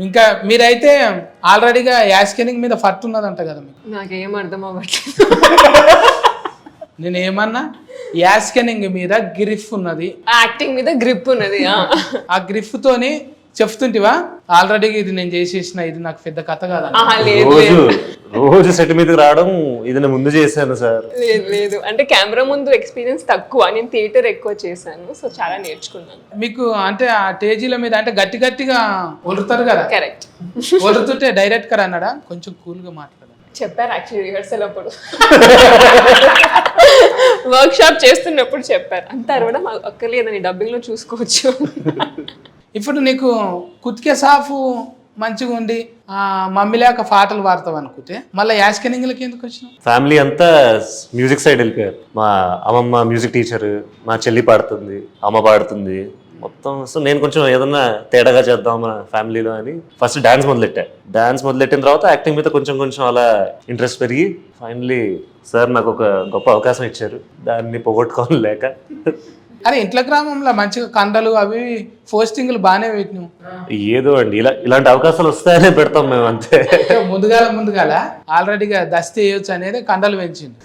ఇంకా మీరైతే ఆల్రెడీగా యాస్కెనింగ్ మీద ఫట్ ఉన్నదంట కదా మీకు. నాకేం అర్థం అవ్వట్లేదు. నేను ఏమన్నా యాస్కెనింగ్ మీద గ్రిఫ్ ఉన్నది, యాక్టింగ్ మీద గ్రిప్ ఉన్నది. ఆ గ్రిఫ్ తోని చెప్తుంటివా ఆల్రెడీ ఇది నేను చేసేసిన, ఇది నాకు పెద్ద కథ కాదు. లేదు రోజు సెట్ మీదకి రావడం ఇది నేను ముందు చేశాను సార్. లేదు లేదు, అంటే కెమెరా ముందు ఎక్స్పీరియన్స్ తక్కువ, నేను థియేటర్ ఎక్కువ చేశాను, సో చాలా నేర్చుకున్నాను. మీకు అంటే ఆ స్టేజీల మీద అంటే గట్టి గట్టిగా ఒలురుతారు కదా, కరెక్ట్. ఒలురుతుంటే డైరెక్ట్ గా అన్నాడా కొంచెం కూల్ గా మాట్లాడారు చెప్పారు యాక్చువల్లీ రిహర్సల్ అప్పుడు, వర్క్ షాప్ చేస్తున్నప్పుడు చెప్పారు. అంత అరవడం అక్కర్లేదని డబ్బింగ్ లో చూసుకోవచ్చు. ఇప్పుడు నీకు కుతికే సాఫ్ మంచిగా ఉండి మమ్మీ లేక పాటలు పాడతావు అనుకుంటే మళ్ళీ యాస్కెనింగ్లకి ఎందుకు వచ్చినావు? ఫ్యామిలీ అంతా మ్యూజిక్ సైడ్ వెళ్ళిపోయారు. మా అమ్మమ్మ మ్యూజిక్ టీచర్, మా చెల్లి పాడుతుంది, అమ్మ పాడుతుంది మొత్తం. సో నేను కొంచెం ఏదన్నా తేడాగా చేద్దాం మన ఫ్యామిలీలో అని ఫస్ట్ డాన్స్ మొదలెట్టిన తర్వాత యాక్టింగ్ మీద కొంచెం కొంచెం అలా ఇంట్రెస్ట్ పెరిగి ఫైనలీ సార్ నాకు ఒక గొప్ప అవకాశం ఇచ్చారు, దాన్ని పోగొట్టుకోవాలి లేక. అరే ఇంట్లో గ్రామంలో మంచిగా కండలు అవి పోస్టింగ్లు బాగానే పెట్టినావు. ఏదో అండి ఇలాంటి అవకాశాలు వస్తాయనే పెడతాం మేము అంతే. ముందుగాల ఆల్రెడీగా దస్తి వేయొచ్చు అనేది కండలు పెంచింది.